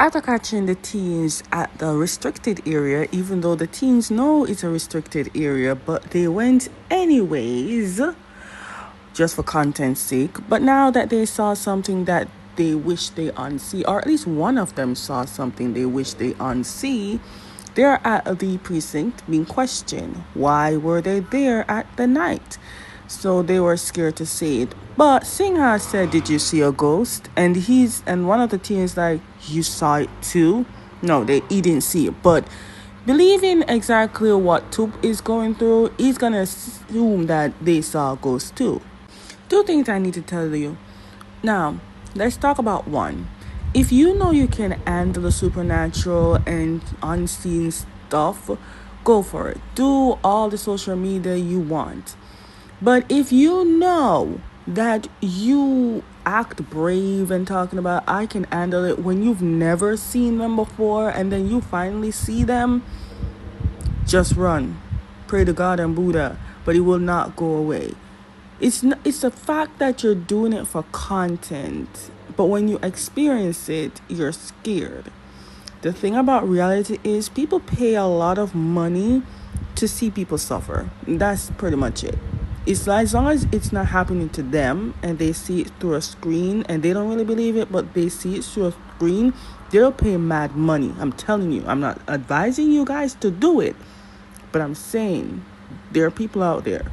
After catching the teens at the restricted area, even though the teens know it's a restricted area, but they went anyways, just for content's sake. But now that they saw something that they wish they unsee, or at least one of them saw something they wish they unsee, they're at the precinct being questioned. Why were they there at the night? So they were scared to say it. But Singha said, "Did you see a ghost?" And one of the teens like, "You saw it too?" No, he didn't see it. But believing exactly what Tup is going through, he's gonna assume that they saw a ghost too. Two things I need to tell you. Now, let's talk about one. If you know you can handle the supernatural and unseen stuff, go for it. Do all the social media you want. But if you know that you act brave and talking about I can handle it when you've never seen them before and then you finally see them, just run. Pray to God and Buddha, but it will not go away. It's the fact that you're doing it for content, but when you experience it, you're scared. The thing about reality is people pay a lot of money to see people suffer. That's pretty much it. It's like, as long as it's not happening to them and they see it through a screen and they don't really believe it, but they see it through a screen, they'll pay mad money. I'm telling you, I'm not advising you guys to do it, but I'm saying there are people out there.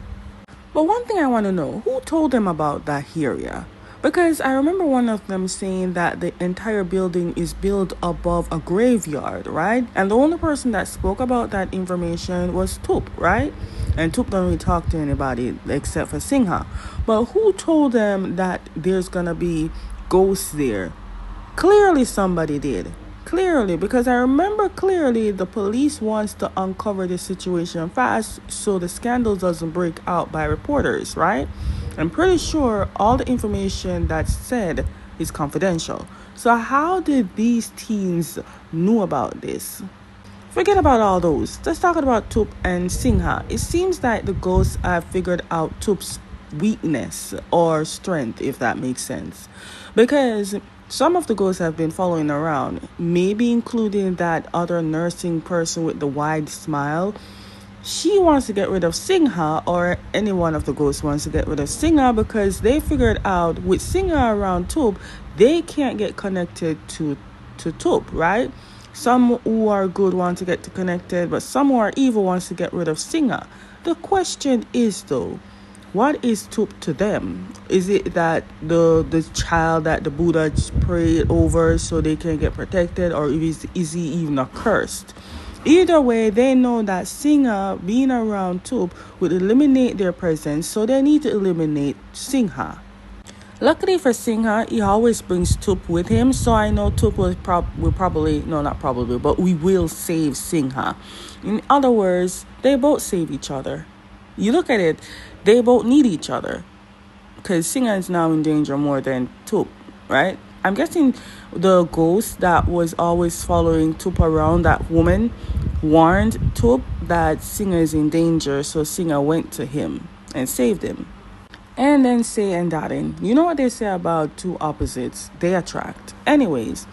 But one thing I want to know, who told them about that area? Because I remember one of them saying that the entire building is built above a graveyard, right? And the only person that spoke about that information was Tup, right? And Tup don't really talk to anybody except for Singha. But who told them that there's gonna be ghosts there? Clearly somebody did. Clearly, because I remember clearly the police wants to uncover the situation fast so the scandal doesn't break out by reporters, right? I'm pretty sure all the information that's said is confidential. So how did these teens know about this? Forget about all those. Let's talk about Tup and Singha. It seems like the ghosts have figured out Tup's weakness or strength, if that makes sense. Because some of the ghosts have been following around, maybe including that other nursing person with the wide smile. She wants to get rid of Singha, or any one of the ghosts wants to get rid of Singha, because they figured out with Singha around Tup, they can't get connected to Tup, right? Some who are good want to get connected, but some who are evil wants to get rid of Singha. The question is though, what is Tup to them? Is it that the child that the Buddha prayed over so they can get protected, or is he even accursed? Either way, they know that Singha being around Tup would eliminate their presence, so they need to eliminate Singha. Luckily for Singha, he always brings Tup with him, so I know Tup will probably, no, not probably, but we will save Singha. In other words, they both save each other. You look at it, they both need each other, because Singha is now in danger more than Tup, right? I'm guessing the ghost that was always following Tup around, that woman, warned Tup that Singha is in danger, so Singha went to him and saved him. And then Say and Darin, you know what they say about two opposites? They attract. Anyways,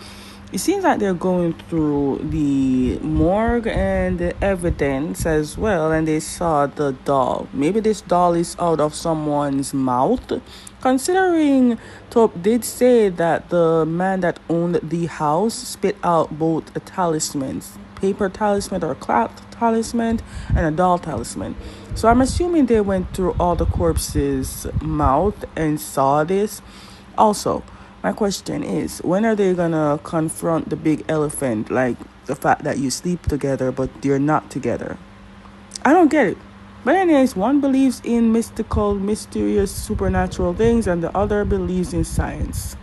it seems like they're going through the morgue and the evidence as well, and they saw the doll. Maybe this doll is out of someone's mouth, considering Tup did say that the man that owned the house spit out both a talismans, paper talisman or cloth talisman, and a doll talisman. So I'm assuming they went through all the corpses' mouth and saw this. Also, my question is, when are they gonna confront the big elephant, like the fact that you sleep together but you're not together? I don't get it. But anyways, one believes in mystical, mysterious, supernatural things, and the other believes in science.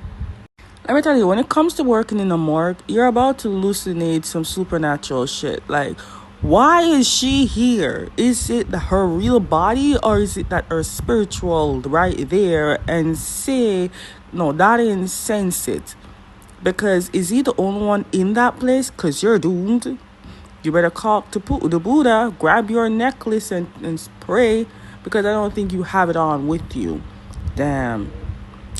Let me tell you, when it comes to working in a morgue, you're about to hallucinate some supernatural shit. Like, why is she here? Is it her real body, or is it that her spiritual right there? And say, no, that didn't sense it. Because is he the only one in that place? Because you're doomed. You better call to the Buddha, grab your necklace and pray, because I don't think you have it on with you. Damn.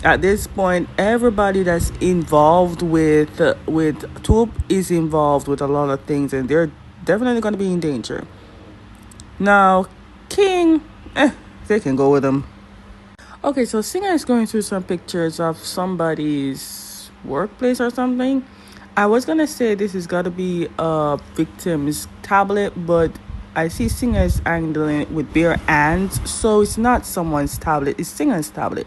At this point, everybody that's involved with Toop is involved with a lot of things, and they're definitely going to be in danger. Now, King, they can go with him. Okay, so Singer is going through some pictures of somebody's workplace or something. I was gonna say this is gotta be a victim's tablet, but I see Singer is handling it with bare hands, so it's not someone's tablet, it's Singer's tablet.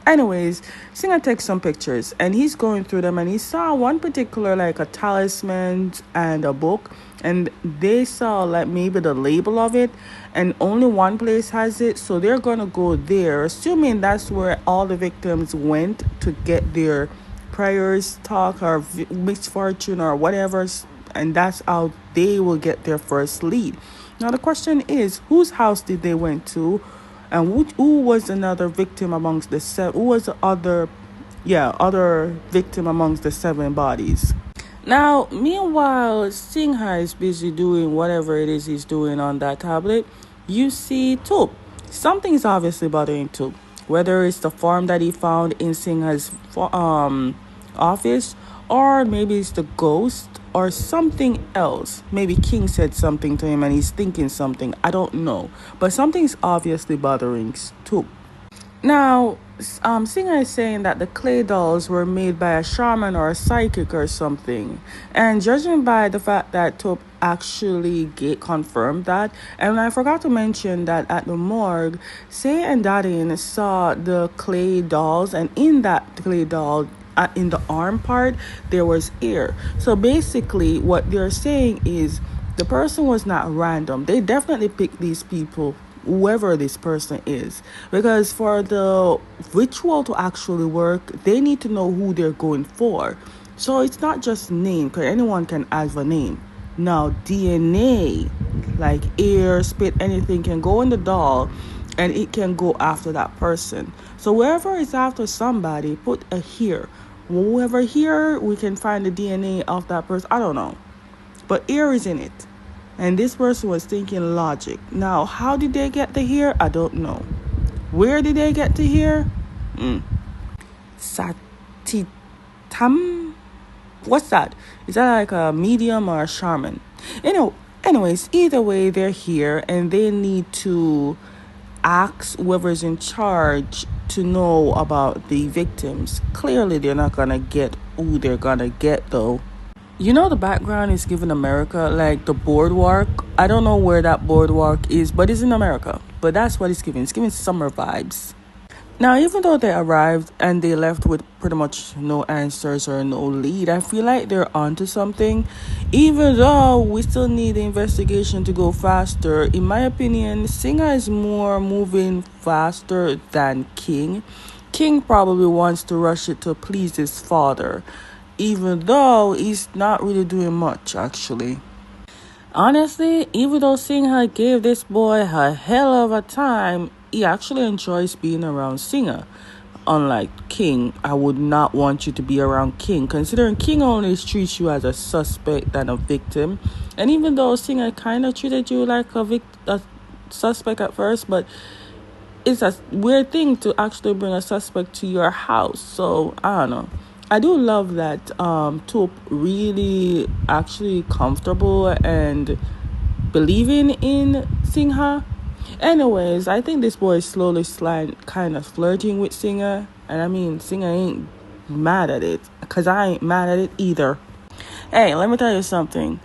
Anyways, Singer takes some pictures and he's going through them, and he saw one particular, like a talisman and a book, and they saw like maybe the label of it, and only one place has it, so they're gonna go there, assuming that's where all the victims went to get their prayers talk or misfortune or whatever, and that's how they will get their first lead. Now the question is, whose house did they went to, and who was another victim amongst the seven? Who was the other victim amongst the 7 bodies? Now, meanwhile, Singha is busy doing whatever it is he's doing on that tablet. You see Toop. Something is obviously bothering Toop. Whether it's the form that he found in Singha's office, or maybe it's the ghost, or something else. Maybe King said something to him and he's thinking something. I don't know. But something's obviously bothering Toop. Now, Singer is saying that the clay dolls were made by a shaman or a psychic or something. And judging by the fact that Toop actually confirmed that, and I forgot to mention that at the morgue, Say and Dadin saw the clay dolls, and in that clay doll, in the arm part, there was air. So basically, what they're saying is the person was not random. They definitely picked these people, whoever this person is, because for the ritual to actually work, they need to know who they're going for. So it's not just name, because anyone can have a name. Now DNA, like air, spit, anything can go in the doll, and it can go after that person. So whoever is after somebody, put a here. Whoever here, we can find the DNA of that person. I don't know, but air is in it. And this person was thinking logic. Now, how did they get to here? I don't know. Where did they get to here? Satitam? What's that? Is that like a medium or a shaman? Anyways, either way, they're here and they need to ask whoever's in charge to know about the victims. Clearly, they're not gonna get who they're gonna get, though. You know, the background is giving America, like the boardwalk. I don't know where that boardwalk is, but it's in America. But that's what it's giving. It's giving summer vibes. Now, even though they arrived and they left with pretty much no answers or no lead, I feel like they're onto something. Even though we still need the investigation to go faster, in my opinion, Singer is more moving faster than King. King probably wants to rush it to please his father, even though he's not really doing much, actually. Honestly, even though Singer gave this boy a hell of a time, he actually enjoys being around Singer. Unlike King, I would not want you to be around King, considering King only treats you as a suspect than a victim. And even though Singer kind of treated you like a suspect at first, but it's a weird thing to actually bring a suspect to your house. So, I don't know. I do love that Toop really actually comfortable and believing in Singha. Anyways, I think this boy is slowly kind of flirting with Singer. And I mean, Singer ain't mad at it, because I ain't mad at it either. Hey, let me tell you something.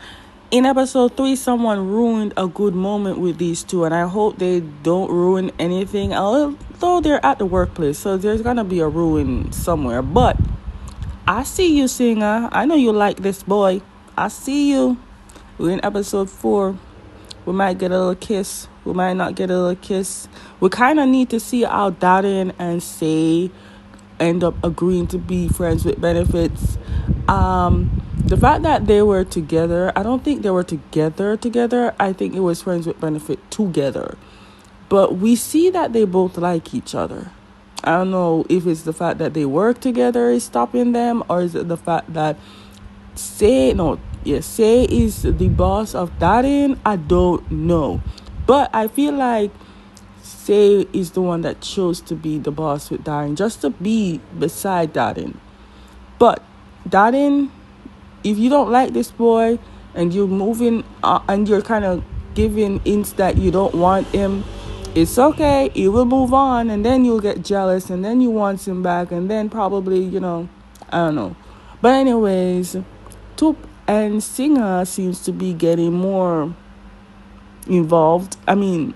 In episode 3, someone ruined a good moment with these two, and I hope they don't ruin anything. Although they're at the workplace, so there's going to be a ruin somewhere. But I see you, Singer. I know you like this boy. I see you. We're in episode 4. We might get a little kiss. We might not get a little kiss. We kind of need to see how Darren and Say end up agreeing to be friends with benefits. The fact that they were together, I don't think they were together. I think it was friends with benefit together. But we see that they both like each other. I don't know if it's the fact that they work together is stopping them, or is it the fact that Say is the boss of Darren. I don't know. But I feel like Say is the one that chose to be the boss with Darin, just to be beside Darin. But Darin, if you don't like this boy and you're moving and you're kind of giving hints that you don't want him, it's okay. He will move on, and then you'll get jealous, and then you want him back, and then probably, I don't know. But anyways, Tup and Singer seems to be getting more involved. I mean,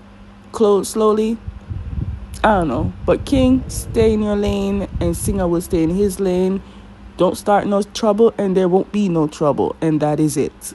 slowly. I don't know. But King, stay in your lane, and Singer will stay in his lane. Don't start no trouble, and there won't be no trouble. And that is it.